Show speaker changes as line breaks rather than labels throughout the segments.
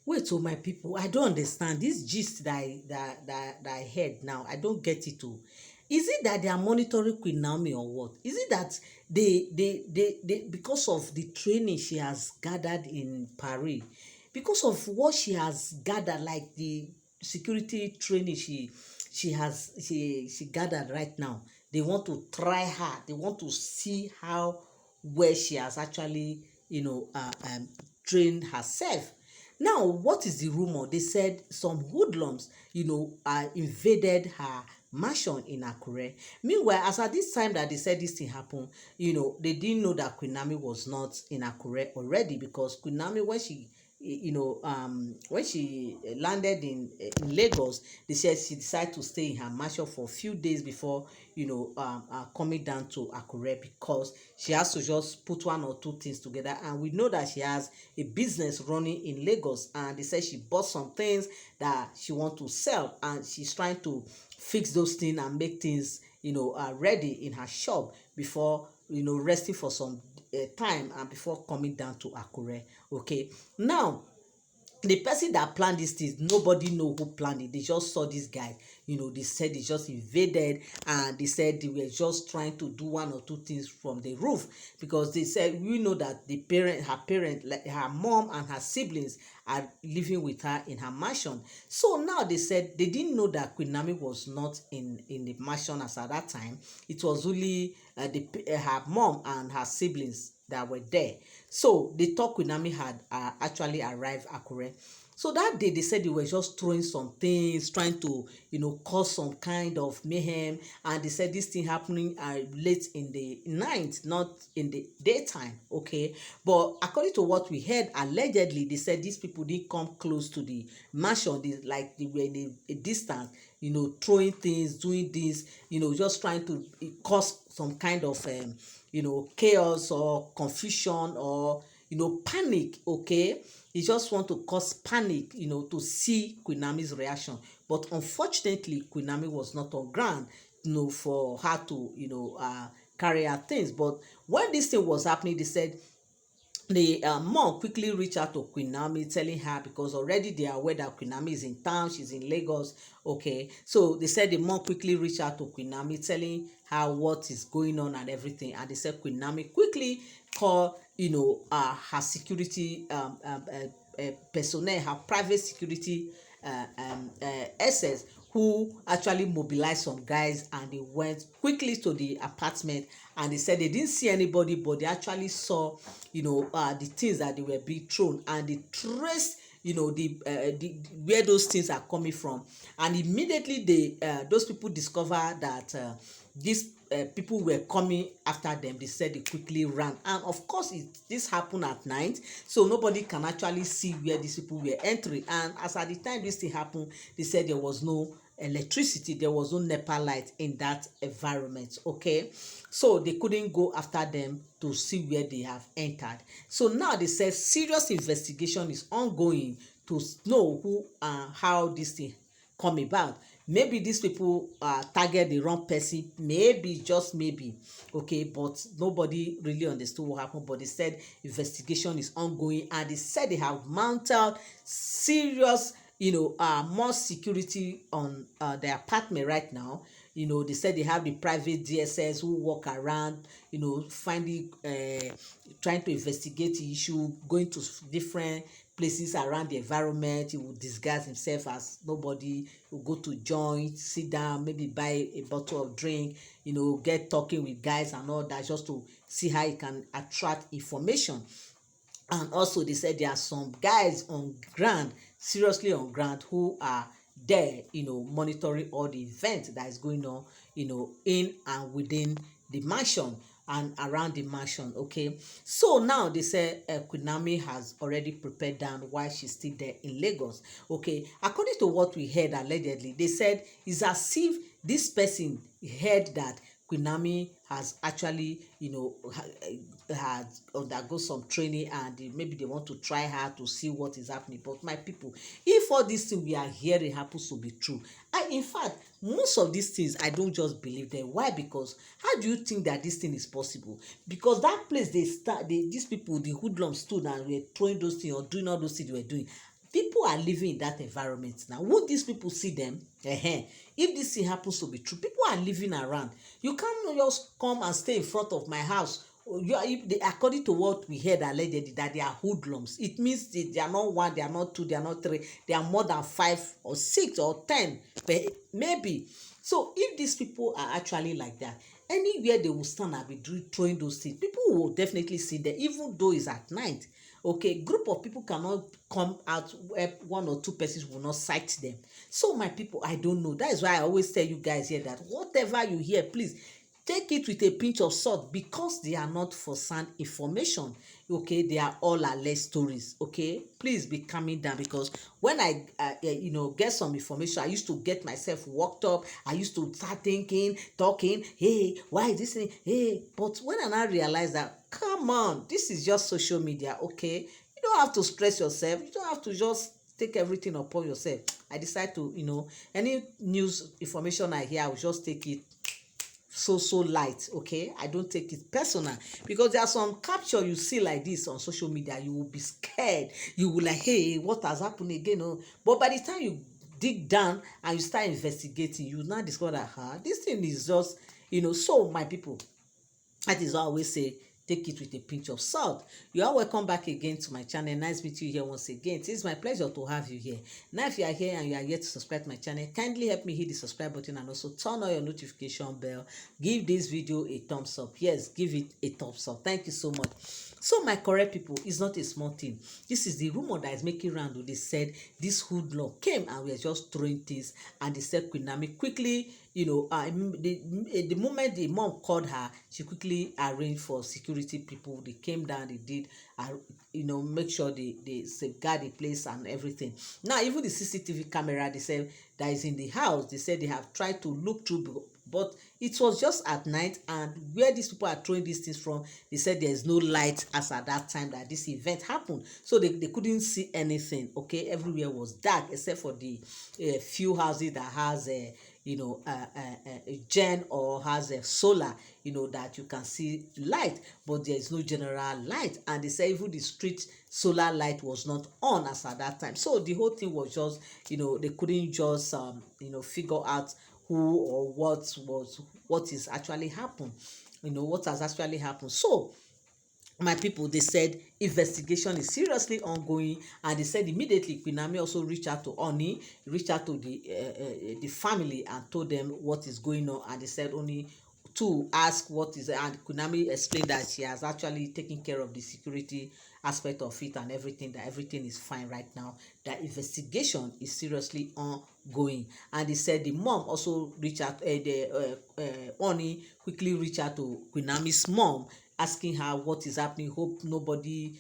Wait, oh my people, I don't understand this gist that I heard now. I don't get it too. Is it that they are monitoring Queen Naomi or what? Is it that they because of the training she has gathered in Paris, because of what she has gathered, like the security training she gathered right now, they want to try her. They want to see how well she has actually trained herself. Now, what is the rumor? They said some hoodlums, invaded her mansion in Akure. Meanwhile, as at this time that they said this thing happened, they didn't know that Queen Naomi was not in Akure already, because Queen Naomi, when she landed in Lagos, they said she decided to stay in her mansion for a few days before coming down to Akure, because she has to just put one or two things together. And we know that she has a business running in Lagos, and they said she bought some things that she want to sell, and she's trying to fix those things and make things ready in her shop before resting for some time, and before coming down to Akure. Okay, now the person that planned this thing, nobody know who planned it. They just saw this guy, they said they just invaded, and they said they were just trying to do one or two things from the roof, because they said we know that her parent, like her mom and her siblings, are living with her in her mansion. So now they said they didn't know that Queen Naomi was not in the mansion as at that time. It was only her mom and her siblings that were there. So they thought Queen Naomi had actually arrived Akure. So that day they said they were just throwing some things, trying to cause some kind of mayhem, and they said this thing happening late in the night, not in the daytime. Okay, but according to what we heard, allegedly they said these people didn't come close to the mansion. They were in a distance, throwing things, doing this, just trying to cause some kind of chaos or confusion, or panic. Okay, he just want to cause panic, to see Queen Naomi's reaction. But unfortunately, Queen Naomi was not on ground, for her to carry out things. But when this thing was happening, they said the mom quickly reached out to Queen Naomi, telling her, because already they are aware that Queen Naomi is in town, she's in Lagos. Okay, so they said the mom quickly reached out to Queen Naomi, telling her what is going on and everything. And they said Queen Naomi quickly called her security personnel, her private security SS, who actually mobilized some guys, and they went quickly to the apartment. And they said they didn't see anybody, but they actually saw the things that they were being thrown, and they traced the where those things are coming from. And immediately those people discovered that these people were coming after them. They said they quickly ran, and of course this happened at night, so nobody can actually see where these people were entering. And as at the time this thing happened, they said there was no electricity, there was no NEPA light in that environment. Okay, so they couldn't go after them to see where they have entered. So now they said serious investigation is ongoing to know who and how this thing come about. Maybe these people target the wrong person, maybe, just maybe. Okay, but nobody really understood what happened. But they said investigation is ongoing, and they said they have mounted serious more security on their apartment right now. They said they have the private DSS who walk around, finding trying to investigate the issue, going to different places around the environment. He will disguise himself as nobody. He will go to joint, sit down, maybe buy a bottle of drink, get talking with guys and all that, just to see how he can attract information. And also they said there are some guys on ground, seriously on ground, who are there, monitoring all the events that is going on, in and within the mansion and around the mansion. Okay, so now they say Queen Naomi has already prepared down while she's still there in Lagos. Okay, according to what we heard allegedly, they said it's as if this person heard that Queen Naomi has actually, had undergo some training, and maybe they want to try her to see what is happening. But my people, if all these things we are hearing happens to be true, in fact, most of these things I don't just believe them. Why? Because how do you think that this thing is possible? Because that place these people, the hoodlums, stood and were throwing those things or doing all those things they were doing. people are living in that environment now. Would these people see them? If this thing happens to be true, people are living around. You can't just come and stay in front of my house. You are, if they, according to what we heard allegedly, that they are hoodlums. It means they are not one, they are not two, they are not three, they are more than 5 or 6 or 10, maybe. So if these people are actually like that, anywhere they will stand and be throwing those things, people will definitely see them, even though it's at night. Okay, group of people cannot come out where 1 or 2 persons will not sight them. So my people, I don't know. That is why I always tell you guys here that whatever you hear, please take it with a pinch of salt, because they are not for sound information. Okay, they are all alleged stories. Okay, please be calming down, because when I get some information, I used to get myself worked up. I used to start thinking, talking, hey, why is this thing, hey. But when I now realize that, come on, this is just social media. Okay, you don't have to stress yourself, you don't have to just take everything upon yourself. I decide to, any news information I hear, I will just take it so light. Okay, I don't take it personal, because there are some capture you see like this on social media, you will be scared, you will like, hey, what has happened again? Oh, but by the time you dig down and you start investigating, you now discover that this thing is just, so my people, that is why I always say, take it with a pinch of salt. You are welcome back again to my channel. Nice meeting you here once again. It is my pleasure to have you here. Now, if you are here and you are yet to subscribe to my channel, kindly help me hit the subscribe button and also turn on your notification bell. Give this video a thumbs up. Yes, give it a thumbs up. Thank you so much. So my correct people, it's not a small thing. This is the rumor that is making round. They said this hoodlum came and we are just throwing things, and they said Queen Naomi quickly, the moment the mom called her, she quickly arranged for security people. They came down, they did, make sure they safeguard the place and everything. Now, even the CCTV camera, they said, that is in the house, they said they have tried to look through, but it was just at night, and where these people are throwing these things from, they said there is no light as at that time that this event happened, so they couldn't see anything. Okay, everywhere was dark except for the few houses that has a gen or has a solar, that you can see light, but there is no general light. And they say even the street solar light was not on as at that time. So the whole thing was just, they couldn't just figure out who or what is actually happened, what has actually happened. So my people, they said investigation is seriously ongoing, and they said immediately Queen Naomi also reached out to Ooni, reached out to the family and told them what is going on, and they said only to ask what is, and Queen Naomi explained that she has actually taken care of the security aspect of it and everything, that everything is fine right now, that investigation is seriously ongoing. And they said the mom also reached out, Ooni quickly reached out to Queen Naomi's mom, asking her what is happening, hope nobody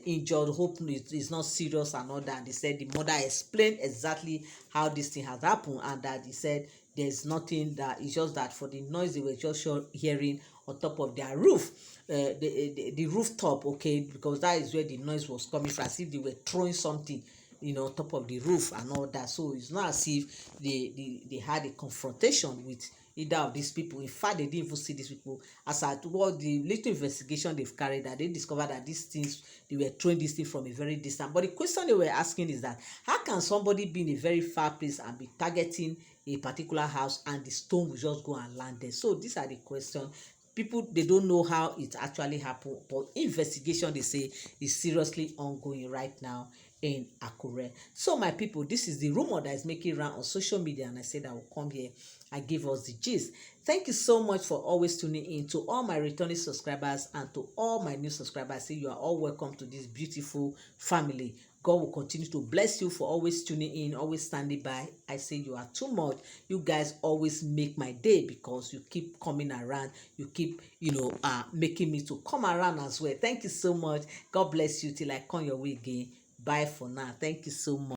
injured, hope it's not serious and all that. They said the mother explained exactly how this thing has happened, and that he said there's nothing, that it's just that for the noise they were just hearing on top of their roof, the rooftop. Okay, because that is where the noise was coming from, as if they were throwing something on top of the roof and all that. So it's not as if they had a confrontation with either of these people. In fact, they didn't even see these people. As at what the little investigation they've carried, that they discovered that these things, they were throwing this thing from a very distant. But the question they were asking is that, how can somebody be in a very far place and be targeting a particular house, and the stone will just go and land there? So these are the questions. People, they don't know how it actually happened, but investigation, they say, is seriously ongoing right now in Akure. So my people, this is the rumor that is making round on social media, and I said I will come here and give us the gist. Thank you so much for always tuning in. To all my returning subscribers and to all my new subscribers, I say you are all welcome to this beautiful family. God will continue to bless you for always tuning in, always standing by. I say you are too much. You guys always make my day, because you keep coming around. You keep, making me to come around as well. Thank you so much. God bless you till I come your way again. Bye for now. Thank you so much.